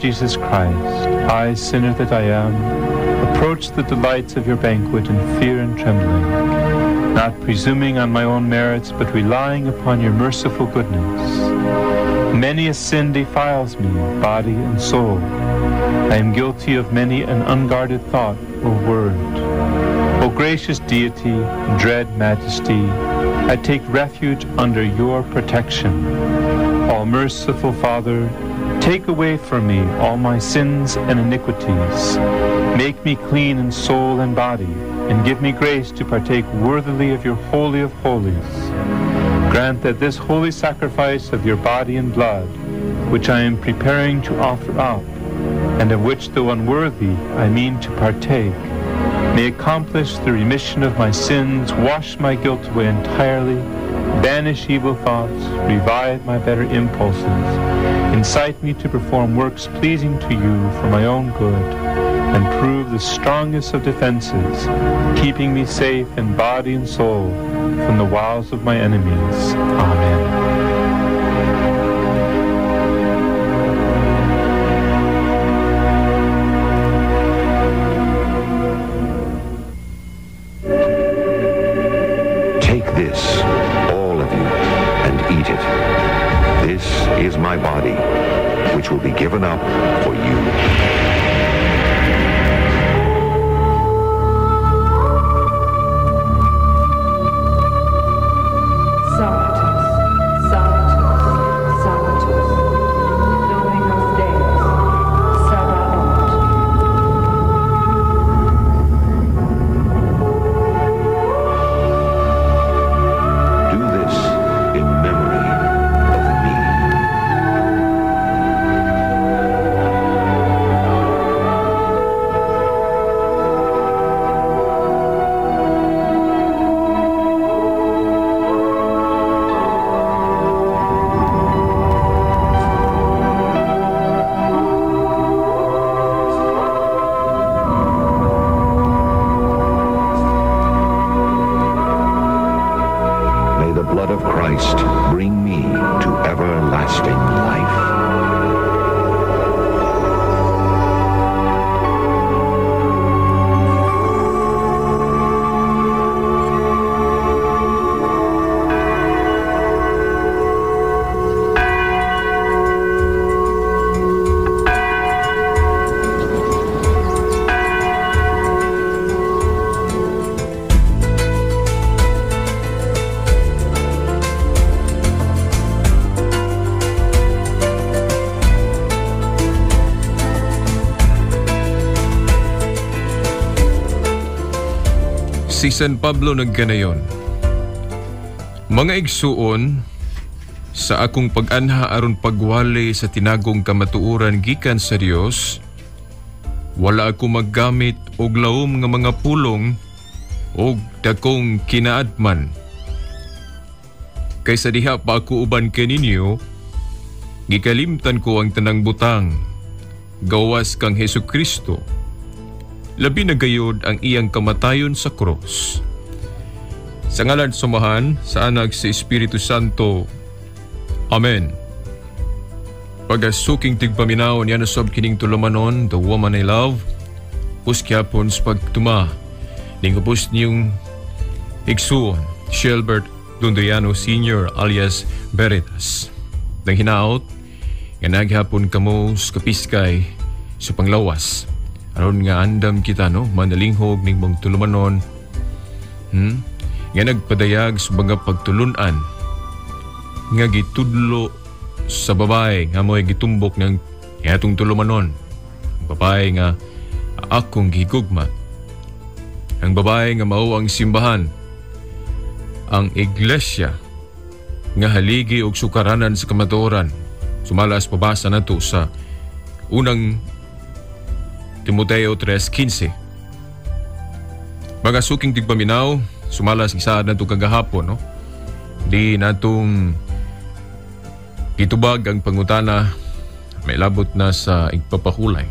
Jesus Christ, I, sinner that I am, approach the delights of your banquet in fear and trembling, not presuming on my own merits, but relying upon your merciful goodness. Many a sin defiles me, body and soul. I am guilty of many an unguarded thought or word. O gracious deity, dread majesty, I take refuge under your protection. All merciful Father, take away from me all my sins and iniquities. Make me clean in soul and body, and give me grace to partake worthily of your Holy of Holies. Grant that this holy sacrifice of your body and blood, which I am preparing to offer up, and of which, though unworthy, I mean to partake, may accomplish the remission of my sins, wash my guilt away entirely, banish evil thoughts, revive my better impulses, incite me to perform works pleasing to you for my own good, and prove the strongest of defenses, keeping me safe in body and soul from the wiles of my enemies. Amen. Is my body, which will be given up for you. Si San Pablo nagkanayon, mga igsuon, sa akong pag-anha aron pagwali sa tinagong kamatuoran gikan sa Dios, wala ako maggamit og lawom nga mga pulong og dakong kinaadman. Kaysa diha pa ako uban kaninyo, gikalimtan ko ang tanang butang, gawas kang Hesukristo. Labi na gayod ang iyang kamatayon sa krus. Sa ngalan sumahan sa Anak sa Espiritu Santo. Amen. Pagasuking tigpaminaw niya nasab kining tulumanon, the woman I love, puskapon sa pagtuma, ning upos niyong igsuon, Shelbert Dundoyano Sr. alias Veritas. Nang hinaot, nga naghapon kamo sa kapiskay sa panglawas. Aron nga andam kita no, manalinghog ning mong tulumanon. Nga nagpadayag sa mga pagtulunan. Nga gitudlo sa babae nga mo'y gitumbok ng atong tulumanon. Ang babae nga akong gigugma. Ang babae nga mao ang simbahan. Ang iglesia nga haligi og sukaranan sa kamatuoran. Sumalas pabasa nato sa unang Timoteo 3:15. Mga suking tigpaminaw, sumalas isaad na ito kagahapon, no? Di natong itubag ang pangutana, may labot na sa igpapahulay.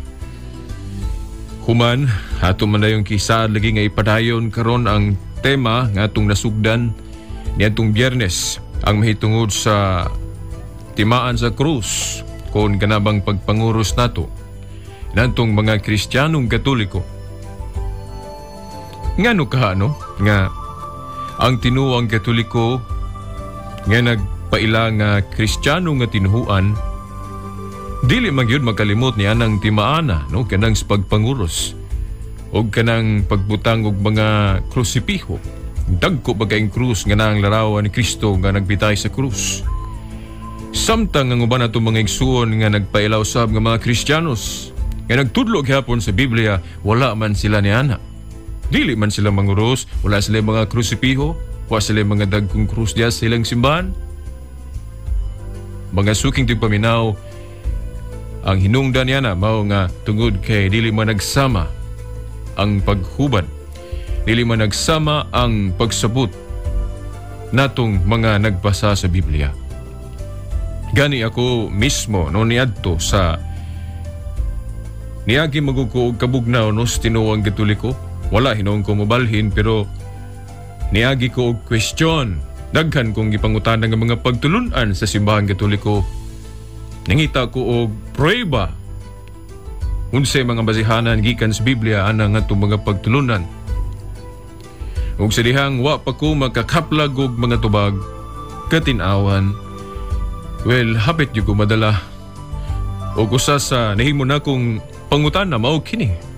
Human, ato man na yung kisaad lagi nga ipadayon karon ang tema nga atong nasugdan niadtong Biyernes, ang mahitungod sa timaan sa krus, kung kanabang pagpanguros nato. natong mga Kristiyanong Katoliko. Ngano ka nga ang tinuang Katoliko nga nagpaila nga Kristiyano nga tinuhuan, dili man gyud makalimot ni anang timaana kanang pagpanguros o kanang pagbutang og mga krusipiho. Dagko bagaing krus nga naang larawan ni Kristo nga nagbitay sa krus. Samtang ang uban ato mga igsuon nga nagpailaw sab nga mga Kristiyanos nga nagtudlo gyapon sa Biblia, wala man sila ni ana. Dili man sila manguros, wala sila mga krusipiho, wala sila mga dagkong krus diya sa ilang simbahan. Mga suking tigpaminaw, ang hinungdan niya na mao nga tungod kay dili man nagsama ang paghubad, dili man nagsama ang pagsabot natong mga nagbasa sa Biblia. Gani ako mismo niadto sa niagi maguko og kabugnaw sa tinuang Katoliko. Wala hinong ko mobalhin, pero niagi ko og question. Daghan kong gipangutanan nga mga pagtulunan sa simbahan Katoliko. Nangita ko og prueba unsay mga basihanan gikan sa Biblia ana nga mga pagtulunan. Ug sa dihang wa pa ko makakaplag og mga tubag katin-awan, well, hapit yung ko madala. O usa sa nahimo na kong pangutan na mao kini.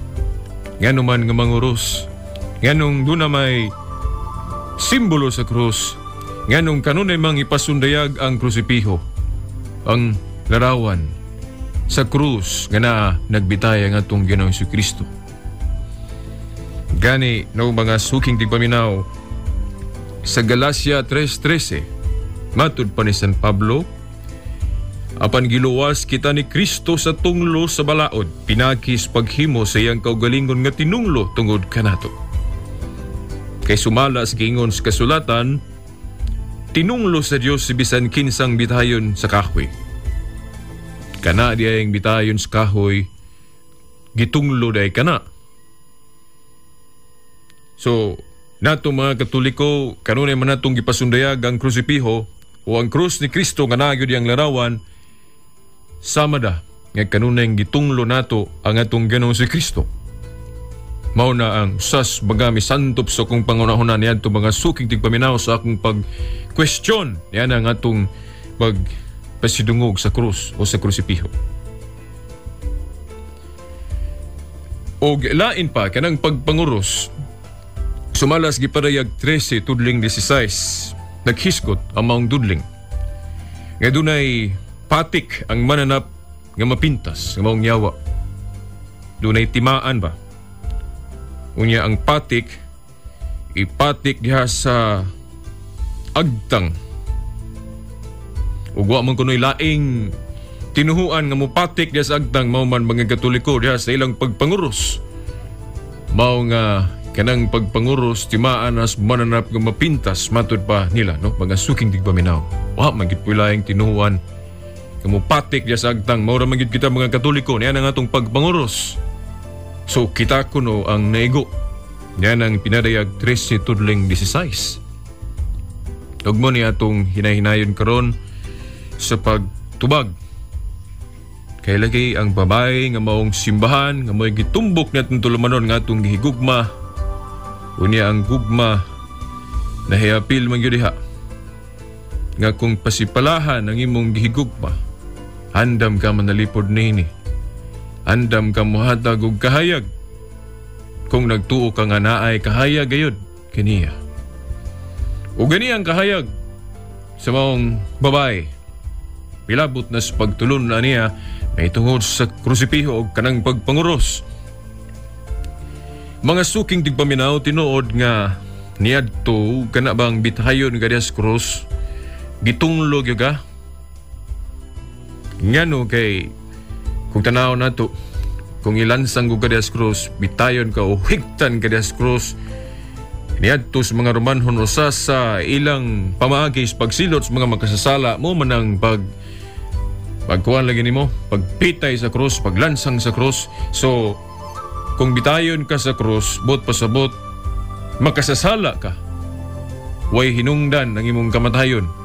Ngano man nga manguros, nganong doon na may simbolo sa krus, nganong kanunay mang ipasundayag ang krusipiho, ang larawan sa krus nga na nagbitay ang atong Ginoong Jesucristo. Gani no mga suking tigpaminaw sa Galacia 3:13, matud pa ni San Pablo, apan giluwas kita ni Kristo sa tunglo sa balaod, pinakis paghimo sa iyang kaugalingon nga tinunglo tungod kanato. Kay sumala sa giingon sa kasulatan, tinunglo sa Dios si bisan kinsang bitayon sa kahoy. Kana diyang bitayon sa kahoy, gitunglo day kana. So, nato mga Katoliko, kanunay man natong gipasundayag ang krusipiho o ang krus ni Kristo nga nagyod yang larawan, sama da nga kanunay gitunglo nato ang atong Ginoong si Kristo. Mao na ang sas bagami santop sa kong pangunahuna niadto mga suking tigpaminaw sa akong pag-question niyan ang atong pagpasidungog sa krus o sa krusipiho. Og lain pa kanang pagpanguros, sumalas gipadayag 13 tudling 16, naghisgot ang maong dudling. Nga dunay patik ang mananap nga mapintas nga maong yawa. Dunay timaan ba? Unya ang patik, ipatik diha sa agtang. Ug wa man kunoy laing tinuhuan nga mopatik diha sa agtang, mao man mga Katoliko diha sa ilang pagpanguros. Mao nga kanang pagpanguros timaan as mananap nga mapintas matud pa nila mga suking tigpaminaw. Wa man gid laing tinuhuan nga mopatik diha sa agtang, mao ra man gid kita mga Katoliko niya ang atong pagpanguros. So kita kuno ang naigo. Yan ang pinadayag 13 tudling 16. Ug mo ni atong hinahinayon karon sa pagtubag. Kay lagi ang babae nga maong simbahan nga mo'y gitumbok natin tulumanon nga atong gihigugma. Unya ang gugma na hiapil man gyud diha. Nga kung pasipalahan ang imong gihigugma, andam ka manalipod nini. Andam ka muhatag og kahayag. Kung nagtuo ka nga naay kahayag gayud kaniya. O gani ang kahayag sa maong babae, pilabot na sa pagtulon na niya may tungod sa krusipiho o kanang pagpanguros. Mga suking tigpaminaw tinuod nga niadto kana bang bitayon nga dias krus gitunglo gyud ka. Ngano kay kung tanaw nato, kung ilansang ko kadias krus, bitayon ka o higtan kadias krus, niadto sa mga Romanhon usa sa ilang pamaagis pagsilot sa mga magkasasala mo man ang pagkuhan lagi nimo, pagpitay sa krus, paglansang sa krus. So kung bitayon ka sa krus, bot pasabot, makasasala ka. Way hinungdan ang imong kamatayon.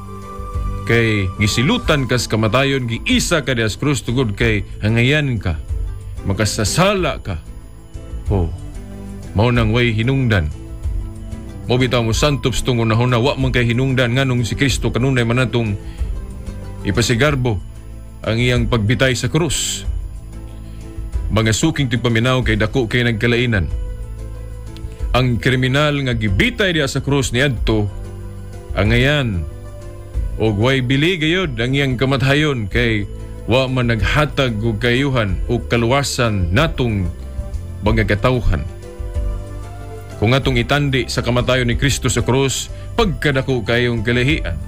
Kay gisilutan kas kamatayon, giisa ka dias krus tugod kay hangayan ka makasasala ka. Mao nang way hinungdan. Mo bitaw mo santops tungod na wa man kay hinungdan nganong si Kristo kanunay man natong ipasigarbo ang iyang pagbitay sa krus. Mga suking tipaminaw kay dako kay nagkalainan. Ang kriminal nga gibitay diya sa krus niadto ang ngayan og way bili gayud ang iyang kamathayon kay wa man naghatag og kayuhan o kaluwasan natong mga katawhan. Kung atong itandi sa kamatayon ni Kristo sa krus, pagkadako kayong kalahian,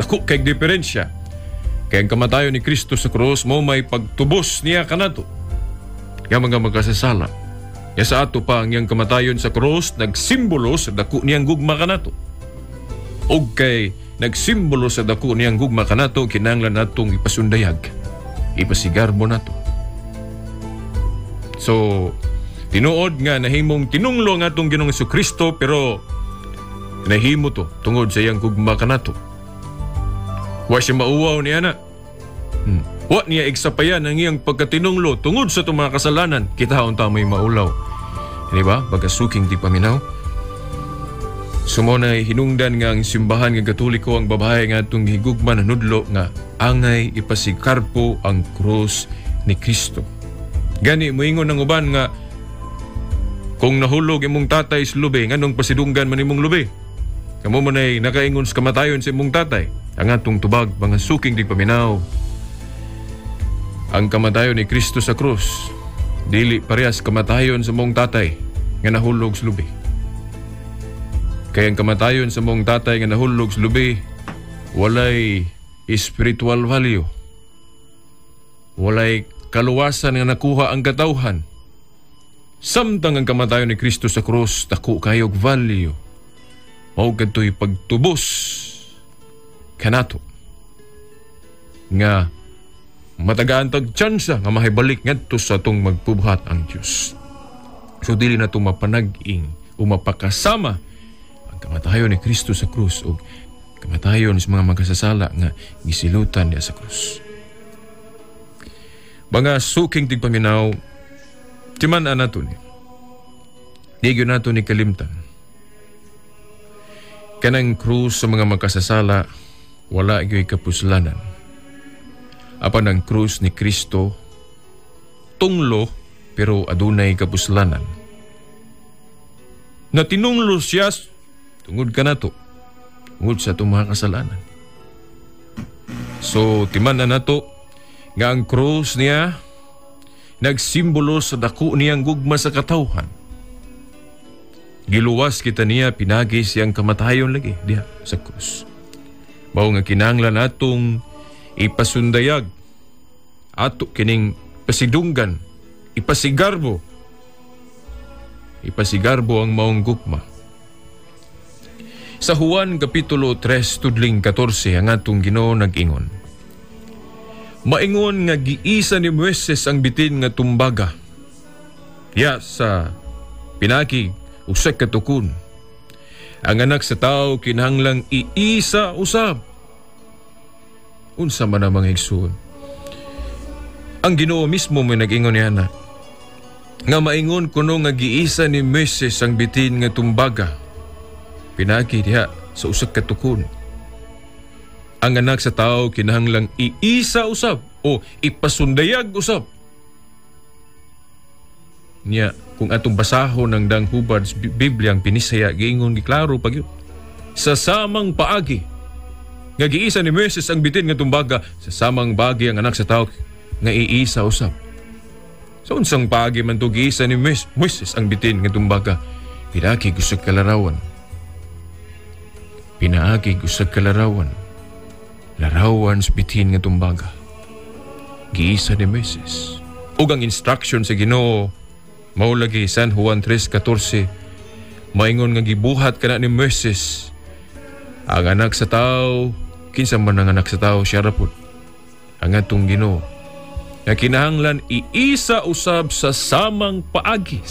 dako kay diferensya. Kaya ang kamatayon ni Kristo sa krus mo may pagtubos niya kanato nga mga magkasasala. Ya sa ato pa ang iyang kamatayon sa krus nagsimbolo sa dako niyang gugma kanato. Og kay nagsimbolo sa dako niyang gugma kanato, kinahanglan natong ipasundayag, ipasigarbo nato. So tinuod nga nahimong tinunglo nga itong Ginoong Jesucristo, pero nahimo to tungod sa iyang gugma kanato. Wa siya mauwaw niya na. Wa niya igsapayan ang iyang pagkatinunglo tungod sa itong mga kasalanan. Kita unta may maulaw. Diba? Bagasuking di paminaw. Sumonay hinungdan nga ang simbahan nga Katoliko ang babae nga itong higugma na nudlo nga angay ipasikarpo ang krus ni Kristo. Gani moingon ng uban nga kung nahulog imong tatay sa lubi, nganong pasidunggan man imong lubi? Kamo man ay nakaingon sa kamatayon sa imong tatay. Ang atong tubag, mga suking di paminaw. Ang kamatayon ni Kristo sa krus, dili parehas kamatayon sa mong tatay nga nahulog sa lubi. Kaya ang kamatayon sa mong tatay nga nahulog sa lubi, walay spiritual value. Walay kaluwasan nga nakuha ang katawhan. Samtang ang kamatayon ni Kristo sa krus, dako kayog value. Mao kadtoy pagtubos kanato nga matagaan tag tsansa nga mahibalik ngadto sa atong magpubuhat ang Dios. So dili na ito mapanag-ing o mapakasama ang kamatayon ni Kristo sa krus o kamatayon sa mga magkasasala nga gisilutan niya sa krus. Mga suking tigpaminaw, timan-an nato ni. Di yun nato ni kalimtan. Kanang krus sa mga magkasasala, wala yo'y kapuslanan. Apan ang krus ni Kristo, tunglo pero adunay kapuslanan. Na tinunglo siya tungod ka nato, tungod sa itong mga kasalanan. So, timan-an nato nga ang krus niya nagsimbolo sa dako niyang gugma sa katawhan. Giluwas kita niya, pinagi siyang kamatayon lagi diha sa krus. Mao nga kinahanglan natong ipasundayag ato kining pasidunggan, ipasigarbo ang maong gugma. Sa Juan Kapitulo 3 tudling 14 ang atong Ginoo nag-ingon. Maingon nga giisa ni Moises ang bitin nga tumbaga. Ya sa pinaki usa ka tukon. Ang anak sa tao kinahanglang iisa usab. Unsa man ang mga igsoon. Ang Ginoo mismo may nag-ingon niya na nga maingon kuno nga giisa ni Moises ang bitin nga tumbaga. Pinaki diha sa usa ka tukon. Ang anak sa tao kinahanglang iisa usab o ipasundayag usab. Niya, kung atong basahon ng dang hubad sa Biblia ang pinisaya, giingon giklaro pag yun. Sa samang paagi, nga giisa ni Moises ang bitin nga tumbaga, sa samang bagi ang anak sa tao nga iisa usab. Sa unsang paagi man to giisa ni Moises ang bitin nga tumbaga, pinaki gusag kalarawan. Pinaagi gusag kalarawan. Larawan sa bitin nga tumbaga. Giisa ni Moises. Ug ang instruction sa Ginoo mao lagi San Juan 3:14 maingon nga gibuhat kana ni Moises ang anak sa tao, kinsa man ang anak sa tao siya rapod ang atong Ginoo nga kinahanglan iisa usab sa samang paagi,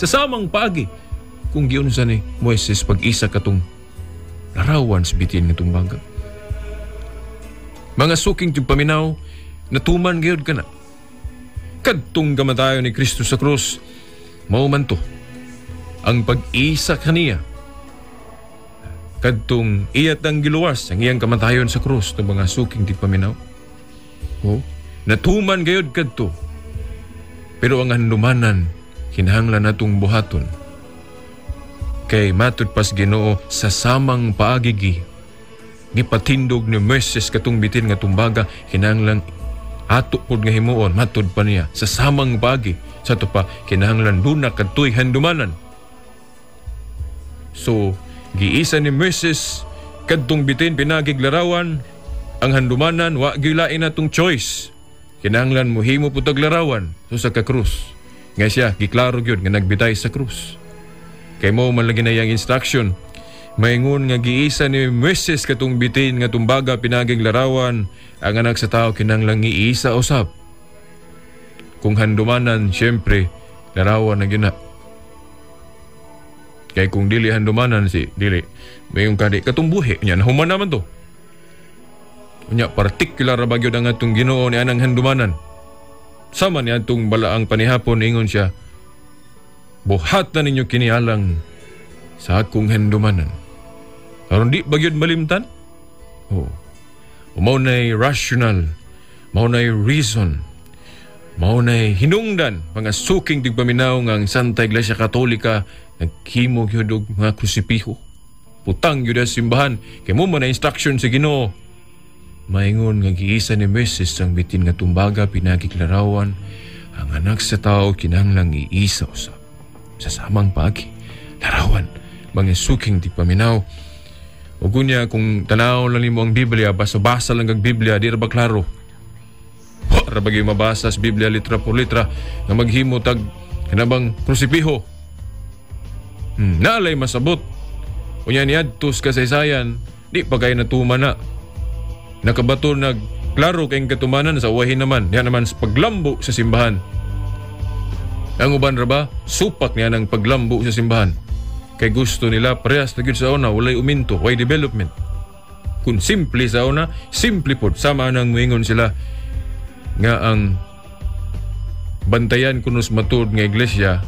kung giunsa ni Moises pag-isa katong larawan sa bitin nga tumbaga. Mga suking paminaw, natuman gyud kana. kadtong kamatayon ni Kristo sa krus, mao man to ang pag-isa kaniya. Kadtong iyat ang giluwas ang iyang kamatayon sa krus ng mga suking di paminaw. Natuman gayod kadto. Pero ang handumanan, kinahanglan natong buhaton. Kay matud pas Ginoo sa samang paagigi, gipatindog ni Moises katong bitin nga tumbaga, kinahanglan ato pod nga himuon, matud pa niya sa samang paagi. Sa to pa, kinahanglan duna kadtoy handumanan. So, giisa ni Moises kadtong bitin pinagig larawan, ang handumanan wa gilain natong choice. Kinahanglan mohimo putag larawan so sa krus. Nga siya giklaro gyud nga nagbitay sa krus. Kay mo man lagi na yang instruction, maingon nga giisa ni Moises katong bitin nga tumbaga pinagig larawan, ang anak sa tao kinahanglan giisa usab. Kung handumanan, syempre larawan na gina. Kay kung dili handumanan si dili, mayong kadi katumbuhi nya nahuman naman to. Unya partikular ra bagyo ang atong Ginoo ni anang handumanan. Sama ni atong balaang panihapon ingon siya, buhat na ninyo kinialang sa akong handumanan. Aron di bagyod malimtan? Mao nay rational, mao nay reason, mao nay hinungdan mga suking tigpaminaw nga ang Santa Iglesia Katolika naghimo gyud og mga krusipiho. Putang gyud sa simbahan kay mo man na instruction sa Ginoo. Maingon nga giisa ni Moises ang bitin nga tumbaga pinagiklarawan, ang anak sa tao kinahanglang iisa usab sa samang paagi. Larawan, mga suking di paminaw. O kunya kung tanaw lang nimo ang Biblia, basa-basa lang ang Biblia, di ra ba klaro? Para bagay mabasa sa Biblia litra por litra nga maghimo tag kanabang krusipiho. Naalay masabot. Unya niadtos kasaysayan, di pa kay natuman na. Nakabato klaro kayong katumanan sa uwahin naman. Yan naman sa paglambo sa simbahan. Ang uban ra ba? Supak niya ng paglambo sa simbahan. Kay gusto nila parehas na gyud sa una, walay uminto, walay development. Kung simple sa una, simple pod. Sama nang muingon sila nga ang bantayan kunos matud nga iglesia,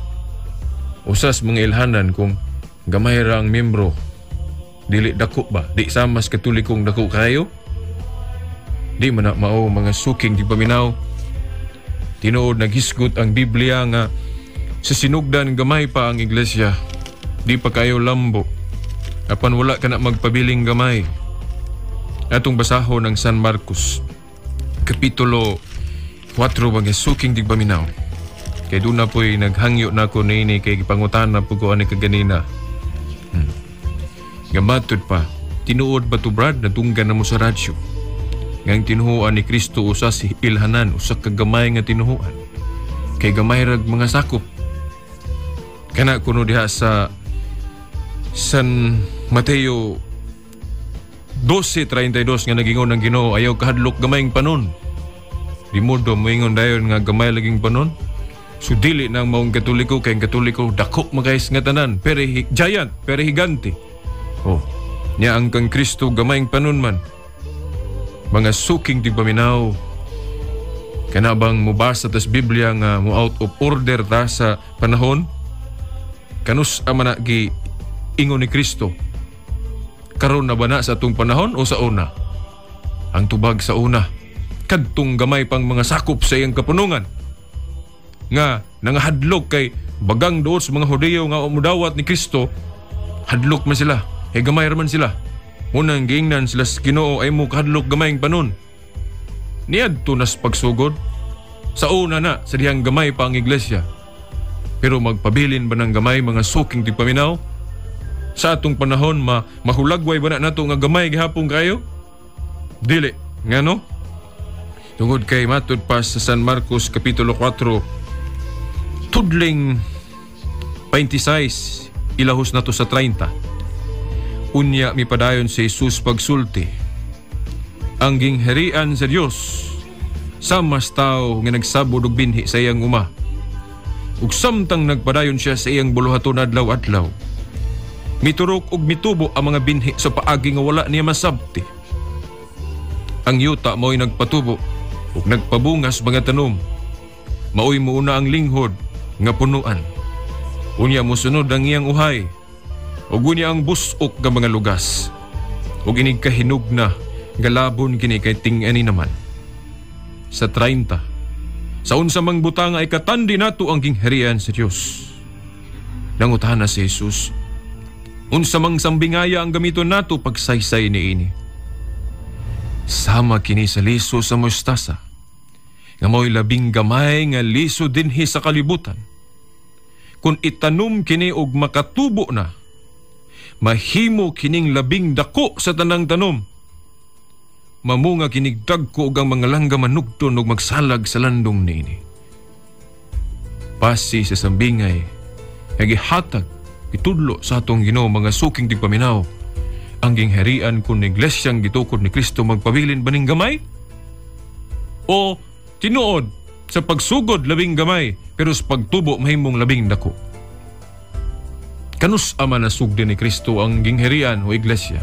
usas mga ilhanan kung gamay ra ang membro. Dili dako ba? Di sama sa katolikong dako kayo? Di man na mao mga suking di paminaw. Tinuod naghisgot ang Biblia nga sa sinugdan gamay pa ang iglesia. Di pa kayo lambo. Apan wala ka na magpabiling gamay. Atong basahon ng San Marcos Kapitulo 4 mga suking di paminaw. Kay doon na po'y naghangyo na ko nini kay pangutan na po ko ani kaganina. Gamatod pa. Tinuod ba to Brad na tunggan na mo sa radyo? Ngang tinuhuan ni Kristo usa si ilhanan, usa kagamay nga tinuhuan. Kay gamay rag mga sakop. Kana kuno diha sa San Mateo 12:32 nga nagingon ng Ginoo, ayaw kahadlok gamayng panon. Di modo moingon dayon nga gamay laging panon. So dili nang maong Katoliko kay Katoliko dako magayis nga tanan, pero giant, pero higante. Nya ang kang Kristo gamayng panon man. Mga suking di paminaw, kanabang mubasa tas Biblia nga mo out of order ta sa panahon, kanus amana gi ingon ni Kristo. Karon na ba na sa atong panahon o sa una? Ang tubag sa una, kadtong gamay pang mga sakop sa iyang kapunungan nga nangahadlok kay bagang doon sa mga Hudiyo nga umudawat ni Kristo, hadlok man sila, gamay raman sila. Unang giingnan sila sa Ginoo ay mo kahadlok gamayng panon. Niadto nas pagsugod. Sa una na, sa dihang gamay pa ang iglesia. Pero magpabilin ba ng gamay mga suking tigpaminaw? Sa atong panahon, mahulagway ba na nato nga gamay gihapon kayo? Dili. Nga no? Tungod kay matud pa sa San Marcos Kapitulo 4, tudling 26, ilahos na to sa 30. Unya mi padayon si Jesus pagsulti. Ang gingharian sa Dios sa mas tao nga nagsabod og binhi sa iyang uma. Ug samtang nagpadayon siya sa iyang buluhaton adlaw-adlaw, miturok og mitubo ang mga binhi sa paagi nga wala niya masabti. Ang yuta mo'y nagpatubo ug nagpabungas mga tanom. maoy muuna ang linghod nga punuan. Unya mosunod ang iyang uhay, ug unya ang busok nga mga lugas. Ug inig kahinog na galabon kini kay ting-ani naman. Sa 30, sa unsa mang butang ay katandi nato ang gingharian sa Dios. Nangutana si Jesus, unsa mang sambingaya ang gamiton nato pagsaysay niini? Sama kini sa liso sa mustasa, nga mo'y labing gamay nga liso dinhi sa kalibutan. Kung itanom kini og makatubo na, mahimo kining labing dako sa tanang tanom. Mamunga kinigdag ko og ang mga langga manugton og magsalag sa landong niini. Pasi sa sambingay, nagihatag, itudlo sa atong Ginoo mga suking tigpaminaw, ang gingharian kung iglesyang gitukod ni Kristo magpabilin baning gamay? O tinuod sa pagsugod labing gamay, pero sa pagtubo mahimong labing dako? Kanus ama na sugdi ni Kristo ang gingharian o iglesia?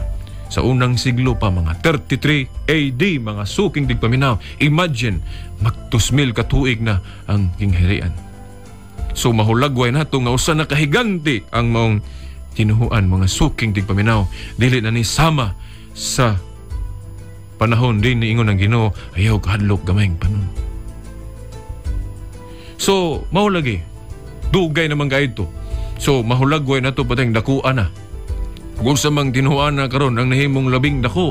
Sa unang siglo pa, mga 33 AD, mga suking tigpaminaw. Imagine, mag-2,000 katuig na ang gingharian. So mahulagway nato nga usa na kahiganti ang maong tinuhuan, mga suking tigpaminaw. Dili na ni sama sa panahon din ni ingon ang Ginoo, ayaw kahadlok gamayng panon. So mahulagi, dugay naman kaito. So mahulagway nato patayng dakuan na. Kung sa mang tinuhuan na karon ang nahimong labing dako,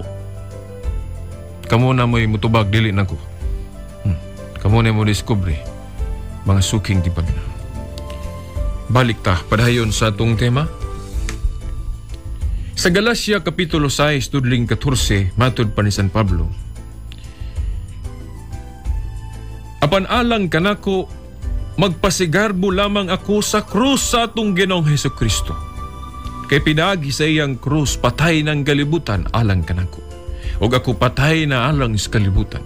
kamo na mo'y mutubag dili na ko. Kamo na mo diskubre, mga suking tigpaminaw. Balik ta, padayon sa atong tema. Sa Galacia Kapitulo 6, tudling 14, matud pa ni San Pablo, apan alang kanako, magpasigarbo lamang ako sa krus sa atong Ginoong Hesukristo. Kay pinagi sa iyang krus, patay ng kalibutan alang kanako. O ako patay na alang sa kalibutan.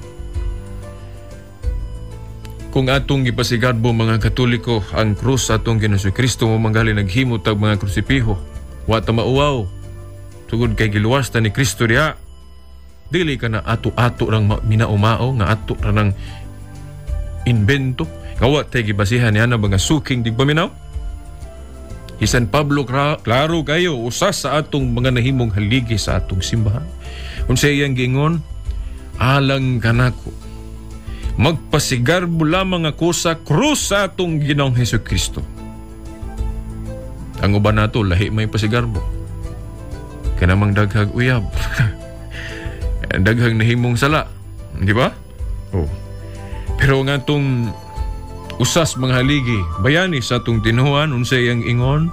Kung atong ipasigarbo mga Katoliko, ang krus sa atong Ginoong Hesukristo, mamanggali naghimot ang mga krusipiho, wata mauwaw, tugod kay giluwasta ni Kristo diha, dili ka na ato-ato rang minaumao, nga ato rang invento, kawa tayo gibasihan niya na mga suking tigpaminaw. San Pablo klaro kayo, usas sa atong mga nahimong haligi sa atong simbahan. Kung sa iyang gingon, alang kanako, magpasigarbo lamang ako sa krus sa atong Ginoong Hesukristo. Ang uban nato, lahi may pasigarbo. Kanamang daghag uyab. Daghang nahimong sala. Di ba? Oh. Pero nga itong usas mga haligi, bayani sa atong tinuhan, unsay iyang ingon,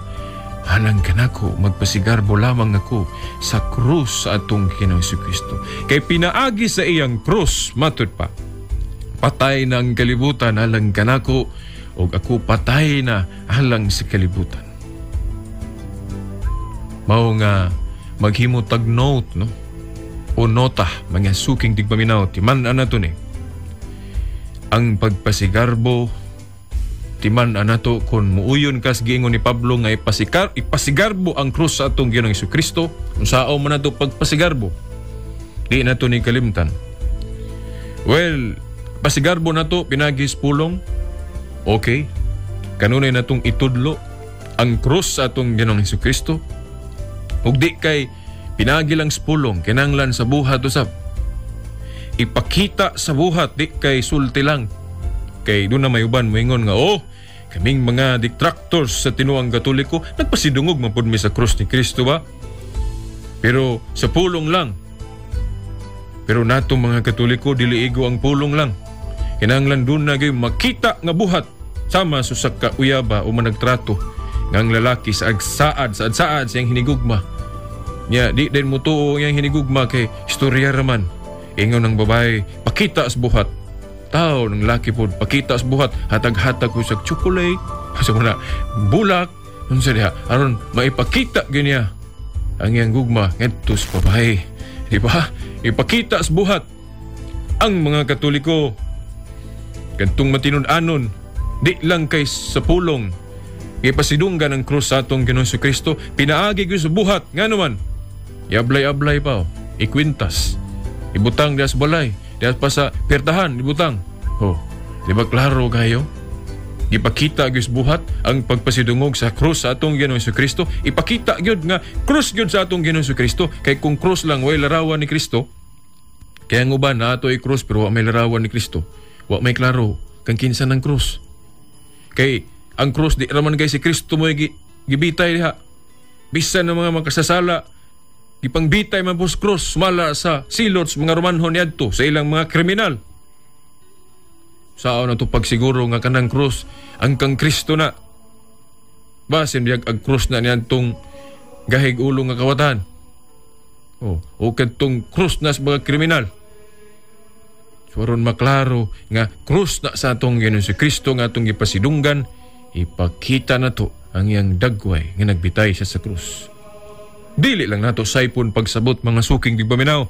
alang kanako, magpasigarbo lamang ako sa krus sa atong Ginoong Hesukristo. Kay pinaagi sa iyang krus, matud pa, patay na ang kalibutan alang kanako, o ako patay na alang sa kalibutan. Mao nga maghimutag note, no? O nota, mga suking tigpaminaw, timan anato ni. Ang pagpasigarbo, timan anato kung muuyon kas giingon ni Pablo nga ipasigarbo ang krus sa atong Ginoong Hesukristo, kung sao man nato pagpasigarbo, di nato ni kalimtan. Well, pasigarbo nato pinagis pulong, okay, kanunay natong itudlo ang krus sa atong Ginoong Hesukristo, ug di kay pinagi lang spulong, kinanglan sa buhat usab. Ipakita sa buhat, di kay sulti lang. Kay doon na may uban moingon nga, kaming mga detractors sa tinuang Katoliko, nagpasidungog mapud mi sa krus ni Kristo ba? Pero sa pulong lang. Pero natong mga Katoliko, dili igo ang pulong lang. Kinanglan doon na gayon makita nga buhat sama sa kauyaba o managtrato ng lalaki sa agsaad sa iyang hinigugma. Nya di din mo tuo iyang hinigugma kay istorya raman. Ingon ng babae, pakita sa buhat. Tao ng laki po, pakita sa buhat, hatag-hatag ko sa chocolate, sa mga bulak, unsa diha, aron maipakita ganyan ang iyang gugma ngadto sa babae. Di ba? Ipakita sa buhat ang mga Katoliko. Kantong matinud-anon, di lang kay sa pulong, ipasidunggan ang krus sa atong Ginoong Hesukristo, pinaagi ko sa buhat, nga naman, iablay-ablay pa, ikwintas, ibutang dias balay, dias pa sa pertahan, ibutang. Di ba klaro kayo? Gipakita gyud buhat ang pagpasidungog sa krus sa atong Ginoong Kristo. Ipakita gyud nga krus gyud sa atong Ginoong Kristo. Kay kung krus lang way larawan ni Kristo, kaya ng uban na ato ay krus pero wa may larawan ni Kristo. Wa may klaro kang kinsa ng krus. Kay ang krus di raman kay si Kristo mo gibitay diha. Bisan ng mga makasasala, gipangbitay man po sa krus, sumala sa silot sa mga Romanhon niadto, sa ilang mga kriminal. Sao na to pagsiguro nga kanang krus, ang kang Kristo na. Basin biyag ang krus na niadtong gahig ulo nga kawatan. O kadtong krus na sa mga kriminal. Suwaron maklaro nga krus na sa atong Ginoong si Kristo nga atong gipasidunggan, ipakita na to ang iyang dagway nga nagbitay siya sa krus. Dili lang nato saipon pagsabot mga suking di paminaw.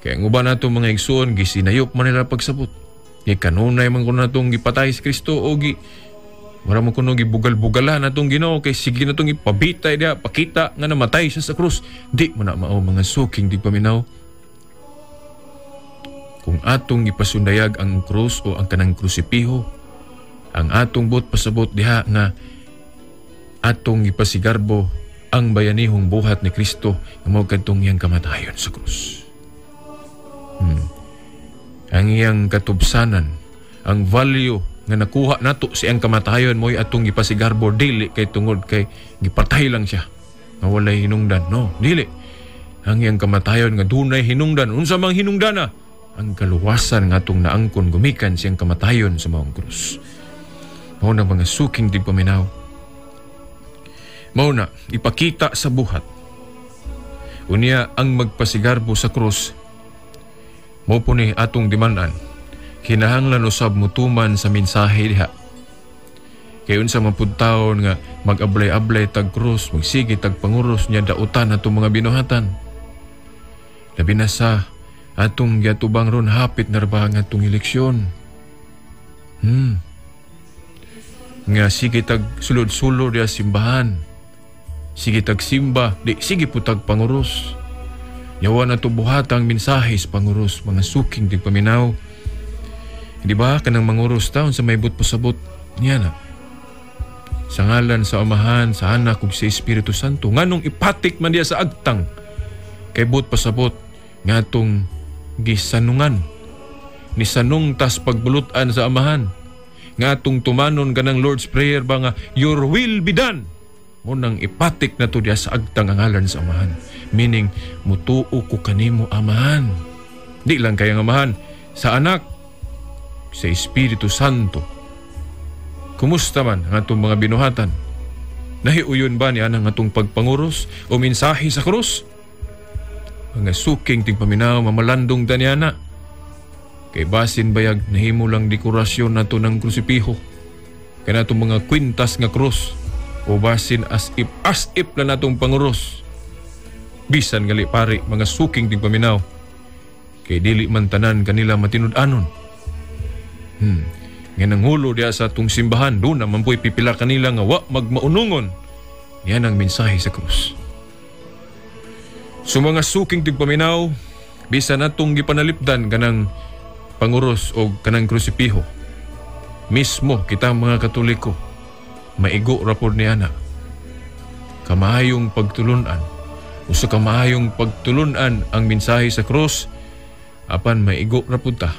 Kaya ang uban nato mga igsoon gisinayop man nila pagsabot. Kaya kanunay man kuno natong gipatay si Kristo o wala mo kuno gibugal-bugalan natong Ginoo kay sige natong ipabitay dia pakita nga namatay siya sa krus. Di man na mao mga suking di paminaw. Kung atong ipasundayag ang krus o ang kanang krusipiho, ang atong bot pasabot diha nga atong ipasigarbo ang bayanihong buhat ni Kristo nga mao kadtong iyang kamatayon sa krus. Ang iyang katubsanan, ang value nga nakuha nato sa iyang kamatayon mo'y atong ipasigarbo dili kay tungod kay gipatay lang siya nga walay hinungdan. No, dili. Ang iyang kamatayon nga dunay hinungdan. Unsa mang hinungdana? Ang kaluwasan nga atong naangkon gumikan siyang kamatayon sa maong krus. Mao na mga suking di paminaw. Mao na ipakita sa buhat. Unya ang magpasigarbo sa krus, mao po ni atong dimanan, kinahanglan usab mutuman sa mensahe diha. Kay unsa man pud taon nga mag-ablay-ablay tag krus, magsige tag panguros nya dautan atong mga binuhatan. Labi na sa atong giatubang ron hapit na ra nga atong eleksyon. Nga sige tag sulod-sulod diha simbahan. Sige tag simba, di sige putag panguros. Yawa na to buhatang mensahe sa panguros, mga suking di paminaw. Di ba kanang manguros taon sa may but pasabot niya na? Sa ngalan sa Amahan, sa Anak ug sa Espiritu Santo, nganong ipatik man diya sa agtang kay but pasabot nga atong gisanungan. Ni sanung tas pagbulutan sa Amahan nga atong tumanon kanang Lord's Prayer ba nga your will be done. Munang ipatik na to diya sa agtang ang ngalan sa Amahan. Meaning, mutuo ko kanimo Amahan. Di lang kayang Amahan, sa Anak, sa Espiritu Santo. Kumusta man ang atong mga binuhatan? Nahiuyon ba niya ang atong pagpanguros o mensahe sa krus? Mga suking tigpaminaw, mamalandong danyana. Kay basin bayag, nahimo lang dekorasyon nato ng krusipiho. Kaya natong mga kwintas nga krus. O basin as if na natong panguros. Bisan ngali pari mga suking tigpaminaw. Kay dili man tanan kanila matinud-anon. Nga nanghulo diya sa atong simbahan, doon naman po'y pipila kanila nga wa magmaunungon. Yan ang mensahe sa krus. So mga suking tigpaminaw, bisan natong gipanalipdan kanang panguros o kanang krusipiho. Mismo kita mga Katoliko, maigo rapod ni ana. Kamayong pagtulunan. Usa kamayong pagtulunan ang mensahe sa krus. Apan maigo rapod ta.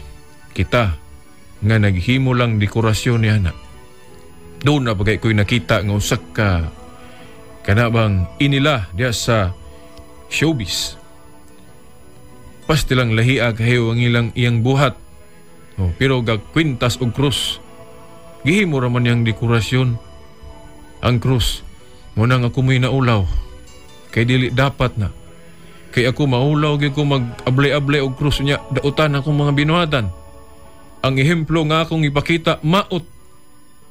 Kita nga naghimo lang dekorasyon ni ana. Doon na bagay ko'y nakita nga usak ka kanabang inila diya sa showbiz. Pastilang lahia kayo ang iyang buhat. Pero gagkwintas og krus. Gihimo raman yang dekorasyon. Ang krus, muna nga ako may naulaw. Kay dili dapat na. Kay ako maulaw, kay ko mag-ablay-ablay og krus niya, dautan akong mga binuhatan. Ang ehemplo nga akong ipakita, maot.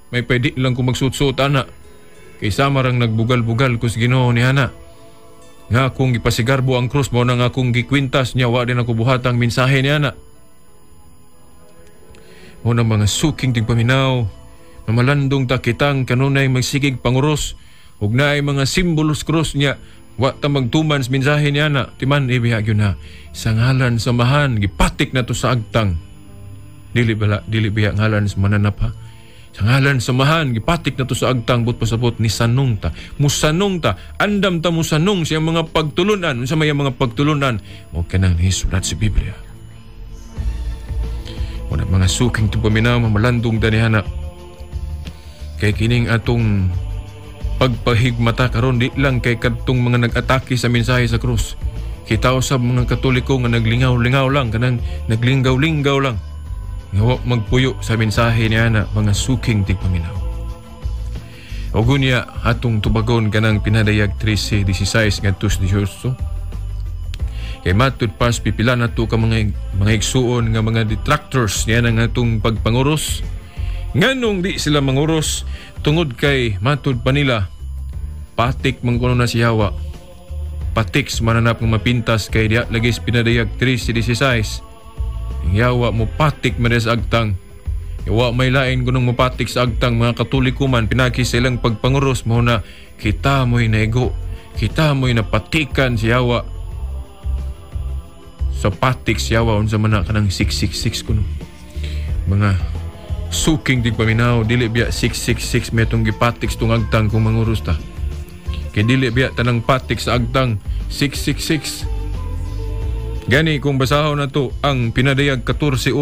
May pwede lang ko magsuot-suot, ana. Kay samarang nagbugal-bugal ko sa Ginoo ni ana. Nga akong ipasigarbo ang krus, muna nga akong gikwintas niya, wa din ako buhatang mensahe ni ana. Muna mga suking tigpaminaw, mamalandong ta kitang kanunay magsigig panguros ug naay mga simbolos krus niya wa ta magtuman sa mensahe niya na timan ibihag yun na sa ngalan sa Amahan gipatik na to sa agtang dili biya ngalan sa mananap ha Sa ngalan samahan, gipatik na to sa agtang but pasabot ni sanong ta. Musanong ta, andam ta musanong siya mga pagtulunan. Unsa may mga pagtulunan? Mo kanang hisulat sa Biblia. Wala mga suking to paminaw, mamalandong danihana. Kay kining atong pagpahigmata karon di lang kay kadtong mga nag-atake sa mensahe sa krus. Kita usab mga Katoliko nga naglingaw-lingaw lang, kanang naglinggaw-linggaw lang. Nga magpuyo sa mensahe niya na mga suking tigpaminaw. O gunya atong tubagon kanang pinadayag 13:16 ngadto 18. Kay matud pas pipila na to ka mga igsuon nga mga detractors niya nga atong pagpanguros. Nganong di sila manguros tungod kay matud pa nila patik mangkuno na si Yawa. Patik mananap ng mapintas kay diya lagis pinadayag 13:16. Yawa mo patik man sa agtang. Yawa may lain kunong mapatik sa agtang mga Katoliko man pinaki silang pagpanguros mo na kita mo'y naigo. Kita mo'y napatikan si Yawa. Sa patik si Yawa unsa man na kanang 666 kuno. Mga suking tigpaminaw dili biya 666 metong gipatik sa agtang kung manguros ta. Kay dili biya tanang patik sa agtang 666. Gani kung basahon na to ang pinadayag 14:1,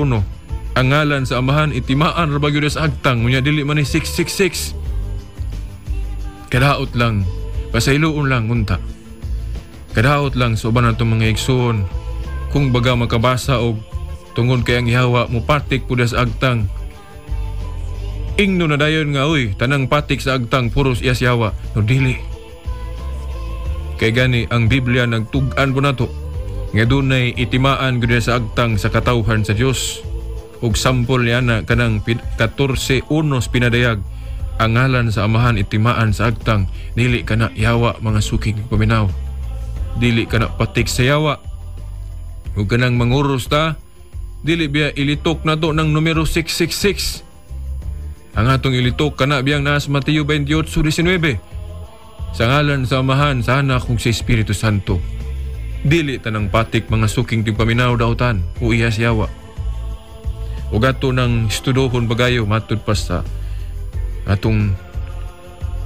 ang ngalan sa Amahan itimaan ra bagyo sa agtang unya dili man ni 666. Kadaot lang, pasayloon lang unta. Kadaot lang sa uban natong mga igsoon kung baga makabasa og tungod kay ang Yawa mo patik pud sa agtang. Ingno na dayon nga uy, tanang patik sa agtang puros iyas Yawa, no dili. Kay gani ang Biblia nagtug-an po nato nga dunay itimaan gud sa agtang sa katawhan sa Dios. Ug sampol niya na kanang 14:1 pinadayag ang ngalan sa Amahan itimaan sa agtang dili kana Yawa mga suking paminaw. Dili kana patik sa Yawa. Ug kanang manguros ta dili biya ilitok nato ng numero 666. Ang atong ilitok kana biyang nas Mateo 28:19. Sa ngalan sa Amahan sa Anak kung sa Espiritu Santo. Dili tanang patik mga suking tigpaminaw dautan o iyas Yawa. O gato ng estudohon bagayo matud pa sa atong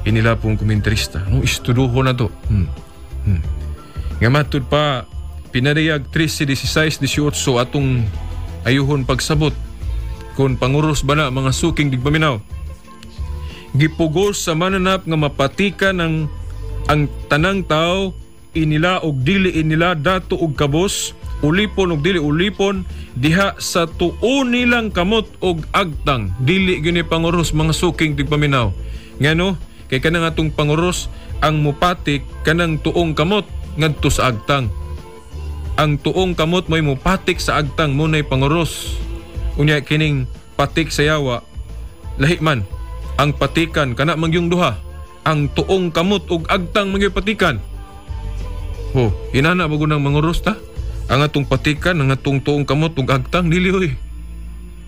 inilapong komentarista. No, estudohon na to. Nga matud pa pinadayag 13:16-18 atong ayuhon pagsabot kung panguros ba na mga suking tigpaminaw. Gipugos sa mananap nga mapatikan ang tanang tao inila og dili inila dato og kabos ulipon og dili ulipon diha sa tuon nilang kamot og agtang dili gyud ni panguros mga suking tigpaminaw ngano kay kanang atong panguros ang mupatik kanang tuong kamot ngadto sa agtang ang tuong kamot mo'y mupatik sa agtang munay panguros unya kining patik sa Yawa lahi man ang patikan kana mangyong duha ang tuong kamot ug agtang mangyong patikan. Ho, inana bago nang manguros ta? Ang atong patikan, ang atong tuong kamot ug agtang dili oy.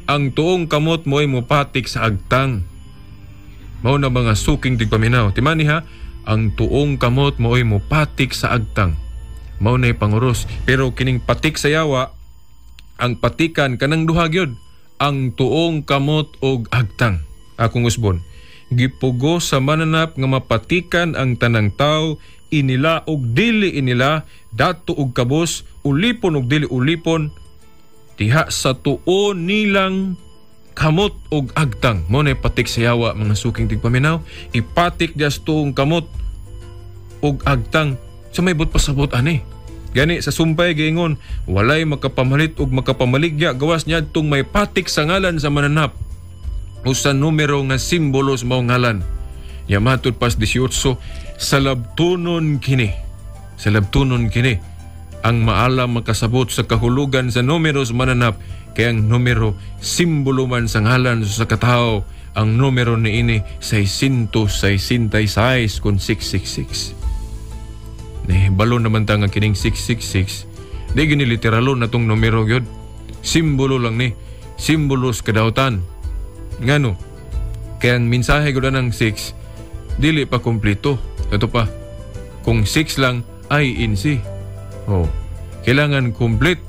Ang tuong kamot mo ay mopatik sa agtang. Mao na mga suking tigpaminaw. Timani ha, ang tuong kamot mo ay mopatik sa agtang. Mao na panguros. Pero kining patik sa Yawa, ang patikan kanang duha gyud, ang tuong kamot ug agtang. Akong usbon, gipugo sa mananap nga mapatikan ang tanang tao inila og dili inila dato og kabos ulipon og dili ulipon diha sa tuon nilang kamot og agtang. Mo na patik sa Yawa mga suking tigpaminaw ipatik diha sa tuong kamot og agtang sa may but pasabot ani. Gani sa sumpay giingon walay makapamalit og makapamaligya gawas niya tung may patik sa ngalan sa mananap usa numero nga simbolo sa mao ngalan. Yamatod pas 18 sa labtunon kini ang maalam makasabot sa kahulugan sa numeros mananap kay ang numero simbolo man sa ngalan sa katao. Ang numero niini 666 kun 666. Balo naman ta nga kining 666 di gini literalon natong numero gyud simbolo lang ni simbolos kadautan ngano kaya ang mensahe gyud ng 6 dili pa kompleto. Ito pa kung 6 lang ay insi. Kailangan complete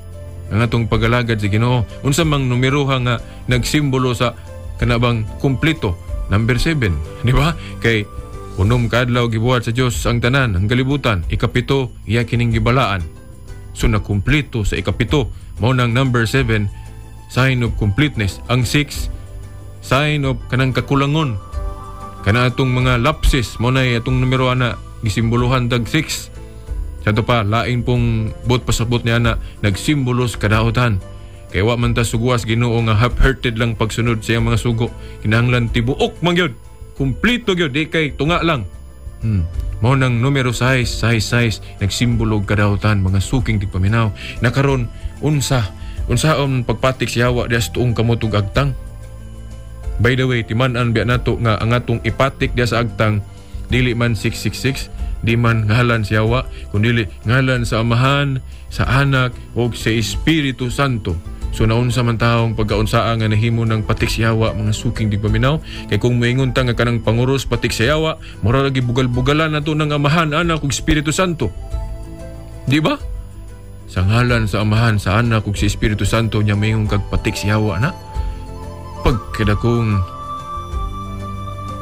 ang atong pagalagad sa Ginoo. Unsa mang numeroha nga nagsimbolo sa kana bang kumpleto. Number 7, di ba? Kay unom kaadlaw gibuhat sa Dios ang tanan, ang kalibutan. Ikapito, iya kining gibalaan. So nakumpleto sa ikapito. Mao nang number 7, sign of completeness. Ang 6, sign of kanang kakulangon. Kana atong mga lapses, mao na atong numero ana gisimbolohan dag 6. Santo pa, lain pong bot pasabot niya na nagsimbolos kadautan. Kaya wa man ta suguas Ginoo nga half-hearted lang pagsunod sa iyang mga sugo. Kinahanglan tibuok man gyud. Kumpleto gyud, di kay tunga lang. Mao nang numero 6, nagsimbolo og kadautan, mga suking tigpaminaw. Nakaron unsaon pagpatik si Yawa diha sa tuong kamot ug agtang. By the way, timan-an biya nato nga ang atong ipatik diha sa agtang dili man 666, di man ngalan si Yawa, kundi ngalan sa Amahan, sa Anak ug sa Espiritu Santo. So naunsa man taong pagkaunsaa nga nahimo ng patik si Yawa, mga suking tigpaminaw. Kay kung moingon ta nga kanang panguros patik si Yawa, mura lagi bugal-bugalan nato ng Amahan, Anak ug Espiritu Santo. Di ba? Sa ngalan sa Amahan, sa Anak ug sa Espiritu Santo nya mayong kag patik si Yawa na. Pagkada kong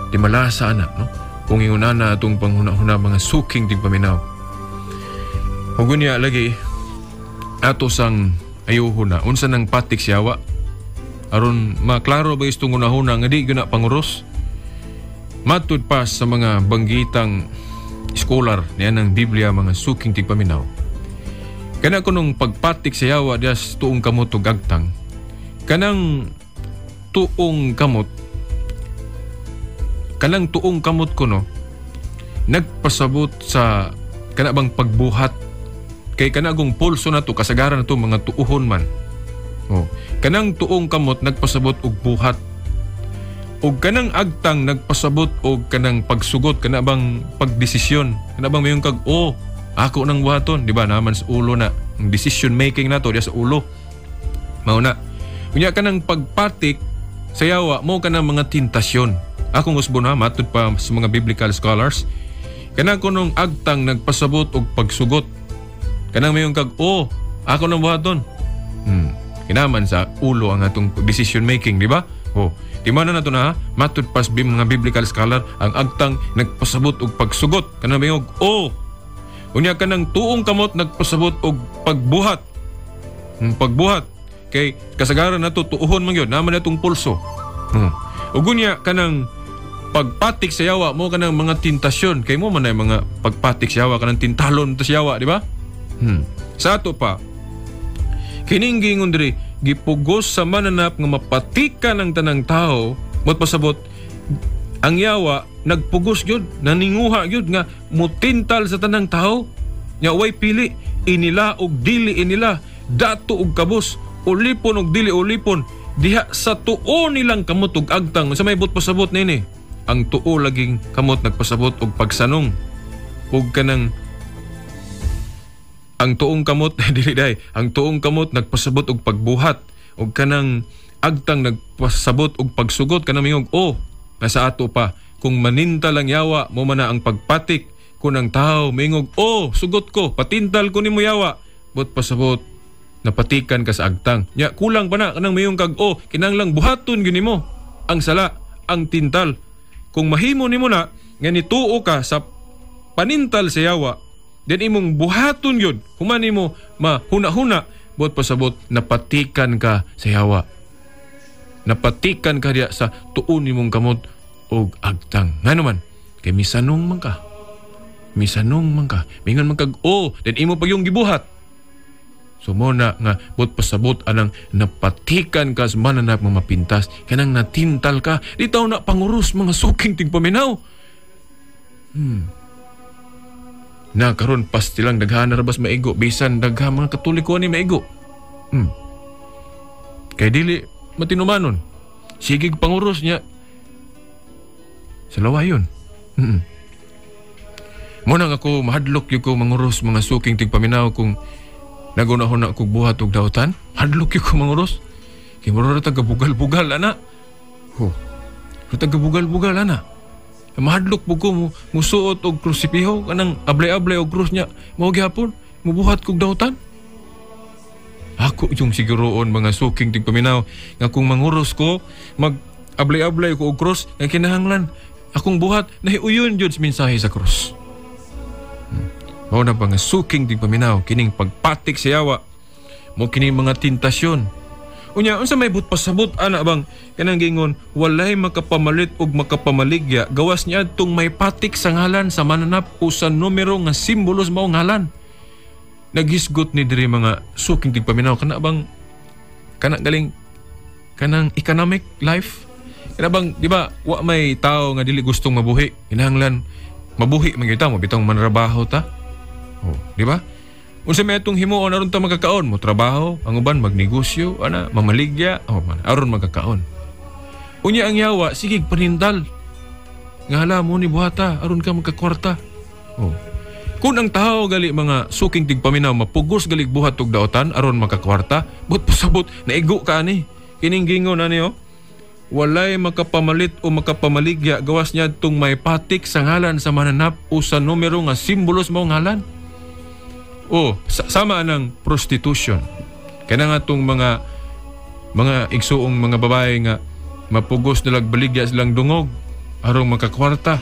di malasa anak, no? Kung ingunana atong panghuna-huna mga suking tigpaminaw. Hugunya lagi ato sang ayuho na unsa nang patik si Yawa aron maklaro ba istong unahuna nga di gyud na panguros. Matud pa sa mga banggitang scholar niya ng Biblia, mga suking tigpaminaw, kana kunong pagpatik si Yawa diha sa tuong kamot ug agtang, kanang tuong kamot kuno nagpasabot sa kanabang pagbuhat. Kay kanagong pulso na to, kasagaran na to mga tuuhon man. Kanang tuong kamot nagpasabot og buhat. Og kanang agtang nagpasabot og kanang pagsugot, kanabang pagdesisyon. Kanabang mayong kag, ako nang buhaton. Di ba naman sa ulo na. Ang decision making na to, diya sa ulo. Mauna. Kunya kanang pagpatik sa Yawa, mo kanang mga tentasyon. Akong usbon ha, matud pa sa mga biblical scholars. Kanang kunong agtang nagpasabot og pagsugot. Kanang mayong kag, ako nang buhaton. Kinaman sa ulo ang atong decision making, di ba? Di man na to na ha, matud pas mga biblical scholar, ang agtang nagpasabot og pagsugot. Kanang mayong, unya kanang tuong kamot nagpasabot og pagbuhat. Pagbuhat. Kay kasagaran na to, tuuhon man yun, naman na itong pulso. Ugunya kanang pagpatik sa Yawa, mo kanang mga tentasyon. Kay mo man na mga pagpatik sa Yawa, kanang tintalon to sa Yawa, di ba? Sa ato pa, kining gingon diri, gipugos sa mananap nga mapatikan ang tanang tao, mo't pasabot, ang Yawa, nagpugos yun, naninguha yun, nga mutintal sa tanang tao, nga way pili, inila og dili inila, dato og kabos, ulipon og dili ulipon, diha sa tuo nilang kamot og agtang. Sa may bot pasabot nini, ang tuo laging kamot nagpasabot og pagsanong, og kanang ang tuong kamot dili day, ang tuong kamot nagpasabot og pagbuhat, og kanang agtang nagpasabot og pagsugot. Kanang mingog, nasa ato pa, kung manintal ang Yawa, mo man na ang pagpatik. Kung ang tao mingog, sugot ko, patintal ko nimo Yawa, bot pasabot napatikan ka sa agtang. Nya kulang pa na kanang mayong kag, kinanglang buhaton gyud nimo ang sala, ang tintal. Kung mahimo nimo na nga nituo ka sa panintal sa Yawa, then imong buhaton yun. Human mo mahuna-huna, buot pasabot, napatikan ka sa Yawa. Napatikan ka diya sa tuon nimong kamot o agtang. Nga naman, kay misanong man ka. Mingon man kag, then imo pa yung gibuhat. So mo na nga, buot pasabot, anang napatikan ka sa mananap mga mapintas. Kanang natintal ka, di tao na panguros mga suking tigpaminaw. Na karon pastilang daghan na rabas maigo, bisan daghan mga Katoliko ni maigo. Kay dili matinumanon, sigig panguros niya sa lawayon. Muna nga ako mahadlok yung ko manguros mga suking tigpaminaw kung nagunahon na kong buhat og dautan. Hadlok yung ko manguros. Kaya mura tagabugal-bugal, ana. Tagabugal-bugal, ana. Mahadlok po ko musuot og krusipiho, kanang ablay-ablay og krus niya, mao gihapon mubuhat kog dautan. Ako yung siguroon mga suking tigpaminaw nga kung manguros ko, ablay-ablay ko og cross nga kinahanglan akong buhat nahiuyon jud sa mensahe sa cross. Mao na ba nga suking tigpaminaw kining pagpatik sa yawa mo kining mga tentasyon. Unya unsa may pasabot ana bang kanang gingon walay makapamalit og makapamaligya gawas niya adtong may patik sa ngalan sa mananap o sa numero nga simbolos mao ngalan. Naghisgot ni diri mga suking tigpaminaw kana bang kana galing kanang economic life. Kana bang di ba wa may tao nga dili gustong mabuhi kinahanglan mabuhi man gyud ta mo bitong manrabaho ta. Oh, di ba? Unsa may atong himuon aron ta magkakaon mo trabaho, ang uban magnegosyo, ana, mamaligya, aron magkakaon. Unya ang yawa sige panindal. Nga hala mo ni buhata aron ka magkakwarta. Oh. Kung ang tao gali mga suking tigpaminaw mapugos galig buhat og daotan aron magkakwarta, but pasabot naigo ka ani. Kining gingon ani oh. Walay makapamalit o makapamaligya gawas niya tong may patik sa ngalan sa mananap o sa numero nga simbolos mao ngalan. Sama ng prostitution. Kaya nga itong mga igsuong mga babae nga mapugos nilag baligya silang dungog arong makakwarta.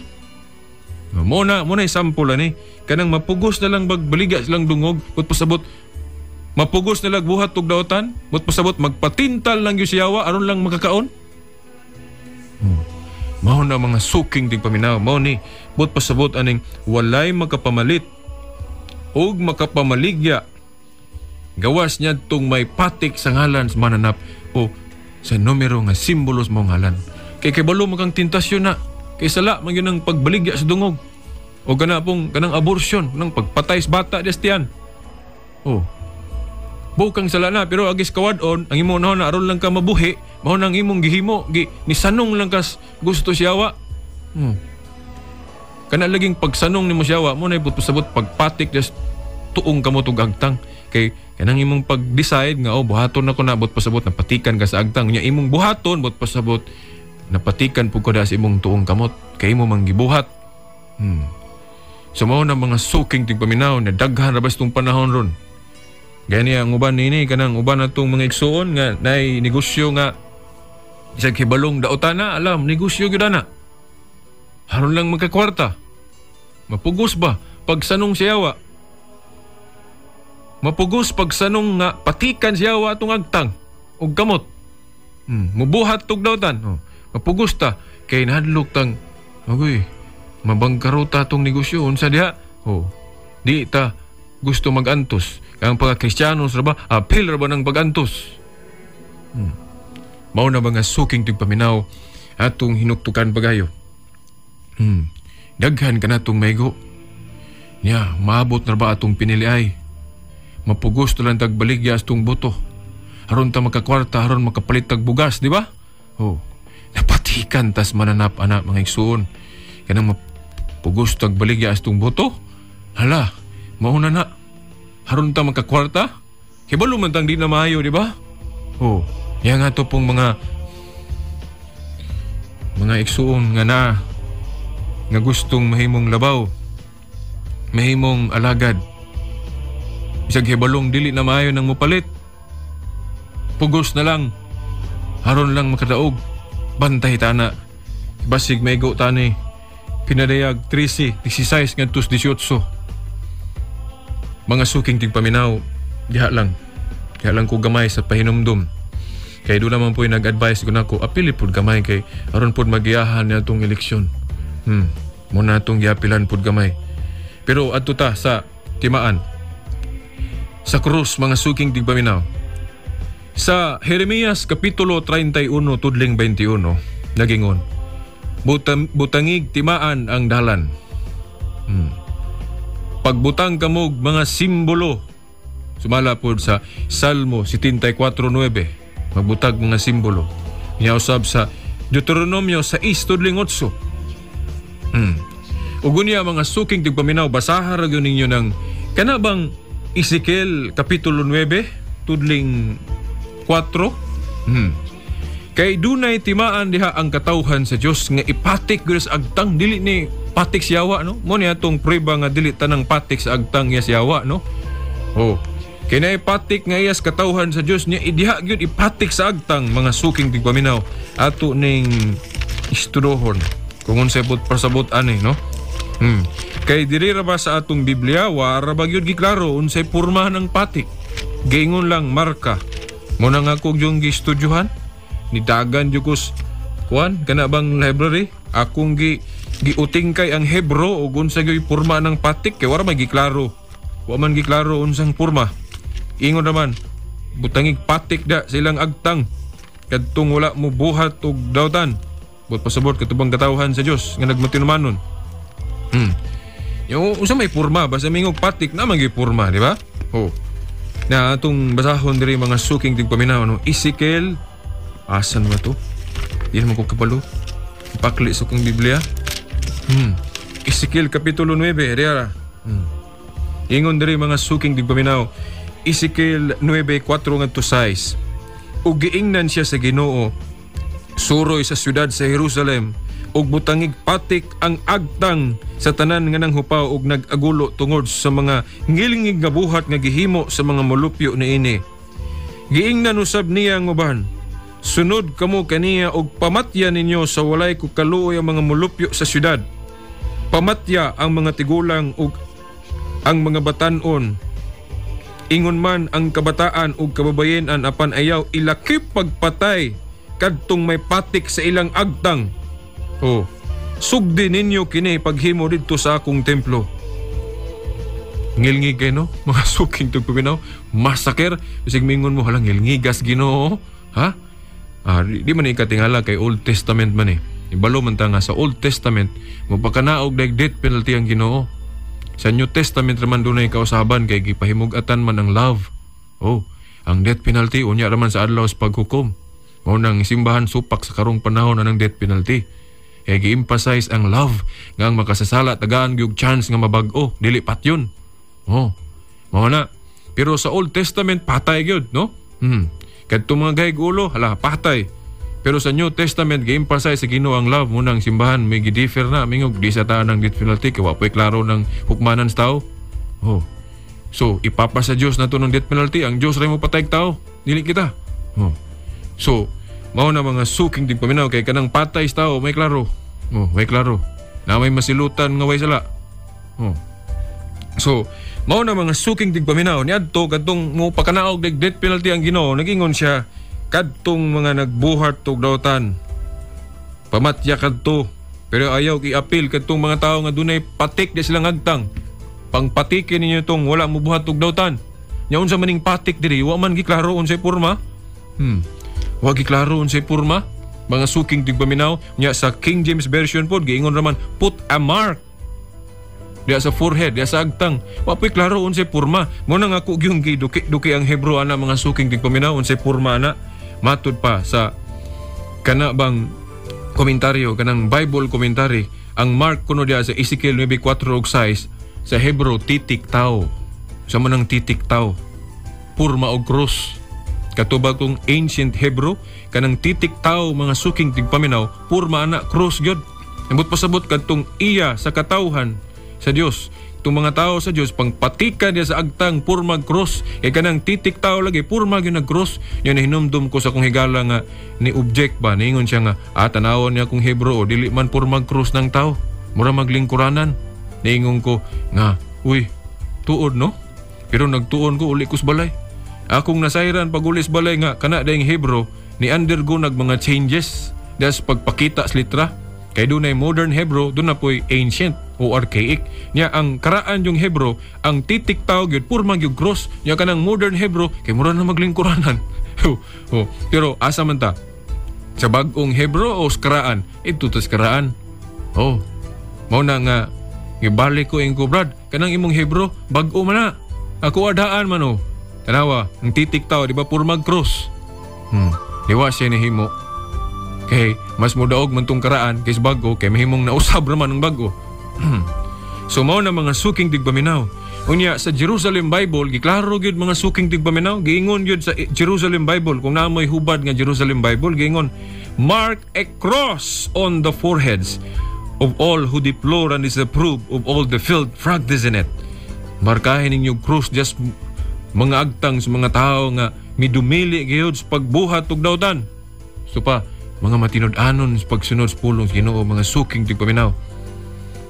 Muna sample ani. Kanang mapugos na lang baligya silang dungog but pasabot mapugos nilag buhat og daotan but pasabot magpatintal lang yung siyawa aron lang makakaon. Mao na mga suking tigpaminaw. Mao ni but pasabot aning walay makapamalit og makapamaligya gawas niya tong may patik sa ngalan sa mananap o sa numero nga simbolos mo ngalan. Kay balo mo kang tentasyon na kay sala man yun ang pagbaligya sa dungog o kanang abortion ng pagpatay sa bata destiyan. Bukang sala na pero agis kawadon ang imo na aron lang ka mabuhi mao nang imong gihimo nisanong lang kas gusto siyawa. Kana laging pagsanong nimo siyawa mo na pasabot pagpatik des tuong kamot og agtang kay kanang imong pag-decide nga buhaton na ko na bot pasabot napatikan ka sa agtang nya imong buhaton bot pasabot napatikan pud ko da sa imong tuong kamot kay imo manggibuhat. So mao na mga suking tigpaminaw na daghan ra bastong panahon ron. Gani ang uban nini kanang uban natong mga igsuon nga nay negosyo nga isag hibalong daotana alam negosyo gyud ana. Haron lang magkakwarta. Mapugos ba pagsanong siyawa? Mapugos pagsanong nga patikan siyawa atong agtang og kamot. Mubuhat tog dawtan. Mapugos ta kay nahadlok tang agoy mabangkarota tong negosyo unsa diha? Di ta gusto magantos. Ang mga Kristiyanos ra ba apil ra ba ng pagantos? Mao na ba nga suking tigpaminaw atong hinuktukan pagayo? Daghan ka na itong maygo. Nya, maabot na ba atong piniliay? Mapugos na lang tagbaligya itong buto. Haron ta makakwarta, haron makapalit tag bugas, di ba? Napatikan tas mananap anak mga igsuon. Kanang mapugos tagbaligya itong buto? Hala, mauna na. Haron ta makakwarta? Kibalo man tang di na maayo, di ba? Yan nga to pong mga igsuon nga gustong mahimong labaw, mahimong alagad. Isag hibalong dili na maayo ng mupalit. Pugos na lang. Haron lang makadaog. Bantay tana. Basig may go tani. Pinadayag 13, 16 ngadtos 18. Mga suking tigpaminaw, diha lang ko gamay sa pahinumdum. Kay doon naman po yung nag-advise ko na ko, apili po gamay kay aron po magiyahan niya itong eleksyon. Muna itong yapilan po gamay. Pero adto ta sa timaan. Sa krus, mga suking tigpaminaw. Sa Jeremias Kapitulo 31, tudling 21, nagingon, butangig timaan ang dalan. Pagbutang kamog mga simbolo. Sumala po sa Salmo 74:9. Magbutag mga simbolo. Niyausab sa Deuteronomio 6:8. Ugunya mga suking tigpaminaw, basaha ra gyud ninyo ng kanabang Ezekiel Kapitulo 9, tudling 4. Kay dunay timaan diha ang katawhan sa Dios nga ipatik gyud sa agtang, dili ni patik siyawa, no? Mo ni atong prueba nga dili tanang patik sa agtang ya siyawa, no? Kay na ipatik nga iyas katawhan sa Dios niya idiha gyud ipatik sa agtang mga suking tigpaminaw ato ning istudohon kung unsay pasabot ani no. Kay diri ra ba sa atong Biblia wara ba gyud giklaro unsay porma ng patik. Giingon lang marka. Mo na nga kog yung gistudyohan ni dagan jukos kuan kana bang library akong giuting kay ang Hebro ug unsa gyud porma ng patik kay wara man giklaro. Wa man giklaro unsang porma. Ingon naman, butangig patik da sa ilang agtang kadtong wala mo buhat og dawtan. But pasabot katubang katawhan sa Dios nga nagmatinumanon. Yung unsa may porma basta mingog patik na man gyud porma, di ba? Oh. Na atong basahon diri mga suking tigpaminaw no. Ezekiel asan ba to? Di naman ko kapalo. Ipakli sa kong Biblia. Ezekiel kapitulo 9 diara. Ingon diri mga suking tigpaminaw. Ezekiel 9:4-6. Ug giingnan siya sa Ginoo suroy sa syudad sa Jerusalem ug butangig patik ang agtang sa tanan nga nanghupaw ug nag-agulo tungod sa mga ngilingig nga buhat nga gihimo sa mga molupyo niini. Giingnan usab niya ang uban, sunod kamo kaniya ug pamatya ninyo sa walay ko kaluoy ang mga molupyo sa syudad. Pamatya ang mga tigulang ug ang mga batan-on. Ingon man ang kabataan ug kababayen-an apan ayaw ilakip pagpatay kadtong may patik sa ilang agtang. Sugdi ninyo kini paghimo didto sa akong templo. Ngilngig kay no mga suking tugpaminaw, massacre bisig mingon mo halang ngilngigas Ginoo, ha? Di man ikatingala kay Old Testament man Ibalo man ta nga sa Old Testament mapakanaog dag death penalty ang Ginoo. Sa New Testament raman dunay kausaban kay gipahimug-atan man ang love. Ang death penalty unya raman sa adlaw sa paghukom. Mao nang simbahan supak sa karong panahon anang death penalty. Kay gi-emphasize ang love nga ang makasasala tagaan gyud chance nga mabag-o, dili patyon. Mao na. Pero sa Old Testament patay gyud, no? Kadto mga gaygulo, hala patay. Pero sa New Testament gi-emphasize sa Ginoo ang love mo nang simbahan may gi-differ na mingog di sa taan ng death penalty kay wa po'y klaro ng hukmanan sa tao. So ipapa sa Dios nato ng death penalty, ang Dios ray mo patay tao, dili kita. So mao na mga suking tigpaminaw kay kanang patay sa tao may klaro. May klaro. Na may masilutan nga way sala. So mao na mga suking tigpaminaw niadto kadtong mo pakanaog ng death penalty ang Ginoo, nagingon siya kadtong mga nagbuhat og dawtan. Pamatya kadto pero ayaw i-appeal kadtong mga tao nga dunay patik di silang agtang. Pangpatikin ninyo tong wala mo buhat og dawtan. Nya unsa maning patik diri wa man giklaro unsay porma. Wa giklaro unsay porma. Mga suking tigpaminaw nya sa King James version pod giingon raman put a mark diya sa forehead, diya sa agtang. Wapoy klaro unsay porma. Mo nang ako gyung giduki ang Hebro ana mga suking tigpaminaw unsay porma ana. Matud pa sa kana bang komentaryo kanang Bible commentary ang mark kuno diya sa Ezekiel 9:4-6 sa Hebro titik tao. Sa manang titik tao. Porma og cross. Katubag kong ancient Hebro kanang titik tao mga suking tigpaminaw porma ana cross gyud. Ambot pasabot kadtong iya sa katawhan sa Dios. Itong mga tao sa Dios pangpatika niya sa agtang porma cross kay kanang titik tao lagi porma gyud nag-cross. Yan hinumdum ko sa kong higala nga ni object ba ningon siya nga tanawon niya kung Hebro o dili man porma cross ng tao. Mura maglingkuranan. Ningon ko nga uy tuod no. Pero nagtuon ko uli kus balay. Akong nasayran pag ulis balay nga kana daing Hebro ni undergo nag mga changes das pagpakita sa litra. Kay dunay modern Hebro, doon na po'y ancient o archaic. Nya ang karaan yung Hebro, ang titik tao gyud porma gyud cross. Nya kanang modern Hebro kay mura na maglingkuranan. Pero asa man ta? Sa bag-ong Hebro o sa karaan? Ito tas karaan. Mao na nga gibalik ko ingko brad, kanang imong Hebro bag-o man na. Ako adaan man Tanawa, ang titik tao di ba porma cross. Diwa siya ni himo. Kay mas mudaog man tong karaan kaysa bago kay mahimong nausab raman ang bago. So mao na mga suking tigpaminaw. Unya sa Jerusalem Bible giklaro gyud mga suking tigpaminaw, giingon gyud sa Jerusalem Bible kung naamoy hubad nga Jerusalem Bible giingon, mark a cross on the foreheads of all who deplore and disapprove of all the filth practiced in it. Markahin ninyo cross just mga agtang sa mga tao nga midumili gayud sa pagbuhat ug dawtan. So pa, mga matinud-anon sa pagsunod sa pulong sa Ginoo, mga suking tigpaminaw.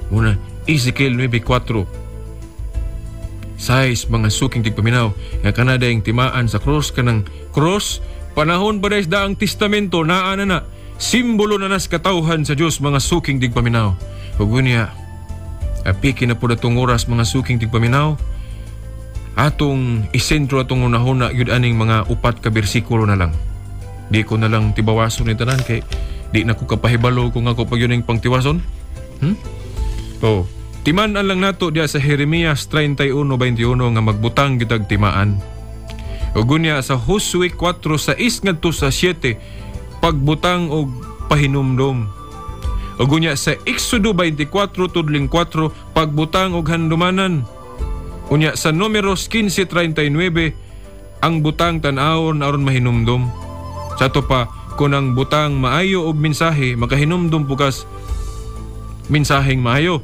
Muna, Ezekiel 9:4. Sais mga suking tigpaminaw nga kanada yung timaan sa cross, kanang cross panahon pa dahil daang testamento naa na simbolo na nas katawhan sa Dios, mga suking tigpaminaw. Ug unya apiki na po datong oras, mga suking tigpaminaw, atong isentro atong unahuna yun aning mga 4 ka bersikulo na lang. Di ko na lang tibawason ni tanan kay di na ko kapahibalo kung ako pag yun ang pangtiwason. Timaan lang nato diya sa Jeremias 31:21 nga magbutang gitag timaan. Ug unya sa Josue 4:6 ngadto sa 7 pagbutang og pahinumdom. Ug unya sa Exodo 24:4 pagbutang og handumanan. Unya sa Números 15:39 ang butang tan-awon aron mahinumdom. Sa to pa kun ang butang maayo og mensahe makahinumdom pugas mensaheng maayo.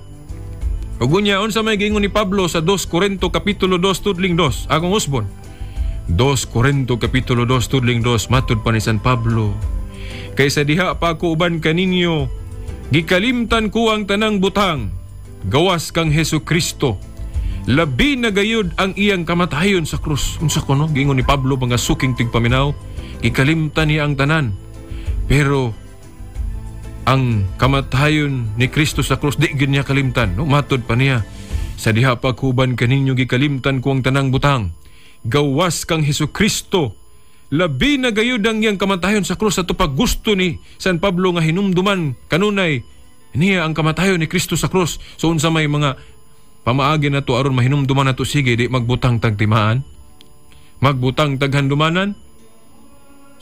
Ug unya unsa may giingon ni Pablo sa 2 Corinto kapitulo 2 tudling 2 akong husbon. 2 Corinto kapitulo 2 tudling 2 matud pa ni San Pablo, kaysa diha pa ako uban kaninyo gikalimtan ko ang tanang butang gawas kang Hesukristo, labi na gayud ang iyang kamatayon sa krus. Unsa kuno giingon ni Pablo, mga suking tigpaminaw, gikalimtan niya ang tanan, pero ang kamatayon ni Kristo sa krus di gid niya kalimtan. No, matod pa niya, sa diha pa kuban kaninyo gikalimtan ko ang tanang butang gawas kang Hesukristo, labi na gayud ang iyang kamatayon sa krus. Ato pag gusto ni San Pablo nga hinumduman kanunay niya ang kamatayon ni Kristo sa krus. So unsa may mga pamaagi na to aron mahinumduman na to, sige di magbutang tagtimaan, magbutang taghandumanan.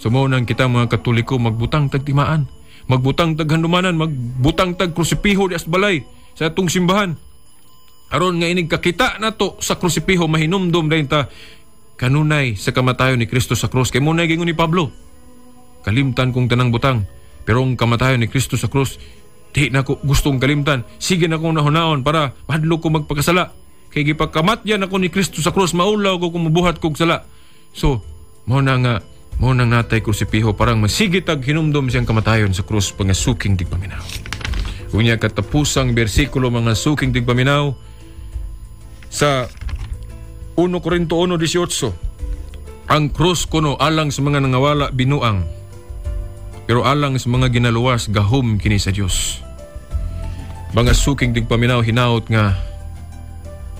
Sumunang kita mga Katoliko, magbutang tagtimaan, magbutang taghandumanan, magbutang tag krusipiho di as balay sa atong simbahan. Aron nga inig kakita na to sa krusipiho mahinumdum dayon ta kanunay sa kamatayon ni Kristo sa krus. Kay muna gingon ni Pablo, kalimtan kong tanang butang, pero ang kamatayon ni Kristo sa krus di na ko gustong kalimtan. Sige na kong nahunaon para mahadlo ko magpakasala. Kay gipagkamatyan ako ni Kristo sa krus, maulaw ko kung mabuhat kong sala. So, muna natay krusipiho parang masigit ag hinumdum siyang kamatayon sa krus, mga suking tigpaminaw. Unya katapusang bersikulo, mga suking tigpaminaw, sa 1 Corinto 1:18, ang krus kuno alang sa mga nangawala binuang, pero alang sa mga ginaluwas gahom kini sa Dios. Mga suking tigpaminaw, hinaut nga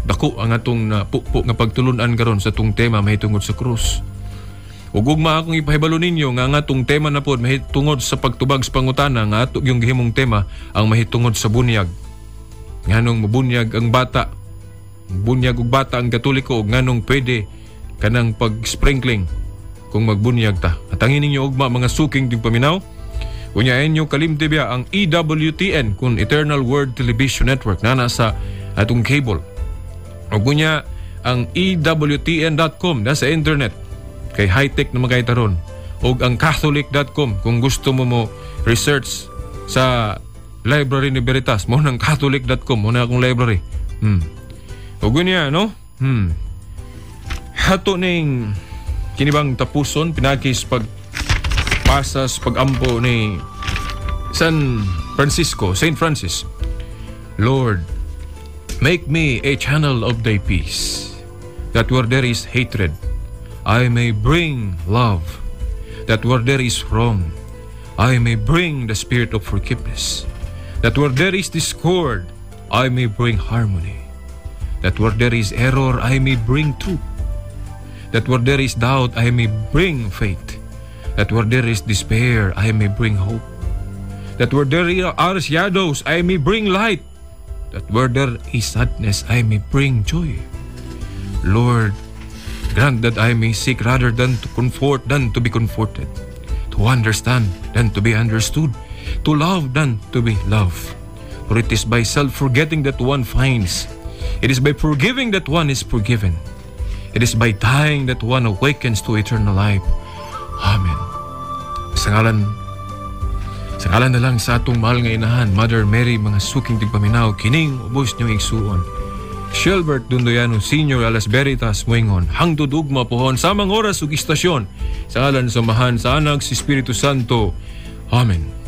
dako ang atong napukpo nga pagtulunan karon sa atong tema mahitungod sa krus. Ug ugma akong ipahibalo ninyo nga ang atong tema na pod mahitungod sa pagtubag sa pangutana nga ato yung gihimong tema ang mahitungod sa bunyag. Nganong mabunyag ang bata, bunyag og bata ang Katoliko, ug nganong pwede kanang pag-sprinkling kung magbunyag ta. At ang ninyo ugma, mga suking tigpaminaw, unyain nyo kalimti biya ang EWTN kung Eternal Word Television Network na nasa atong cable. Ug unya ang EWTN.com na sa internet kay high-tech na magay taron, ug ang Catholic.com kung gusto mo research sa library ni Veritas, mo ng Catholic.com, mo na akong library. Ug unya no? Hato ning kinibang tapuson pinakis pagpasas pagampo ni Saint Francis. Lord, make me a channel of thy peace, that where there is hatred, I may bring love, that where there is wrong, I may bring the spirit of forgiveness, that where there is discord, I may bring harmony, that where there is error, I may bring truth, that where there is doubt, I may bring faith, that where there is despair, I may bring hope, that where there are shadows, I may bring light, that where there is sadness, I may bring joy. Lord, grant that I may seek rather than to comfort than to be comforted, to understand than to be understood, to love than to be loved. For it is by self-forgetting that one finds, it is by forgiving that one is forgiven, it is by dying that one awakens to eternal life. Amen. Sa ngalan na lang sa atong mahal nga inahan, Mother Mary, mga suking tigpaminaw, kining ubos niyong igsuon. Shelbert Dundoyano Sr. alas Veritas Moingon hangtod ugma pohon samang oras ug istasyon sa ngalan sa Amahan sa Anak si Espiritu Santo. Amen.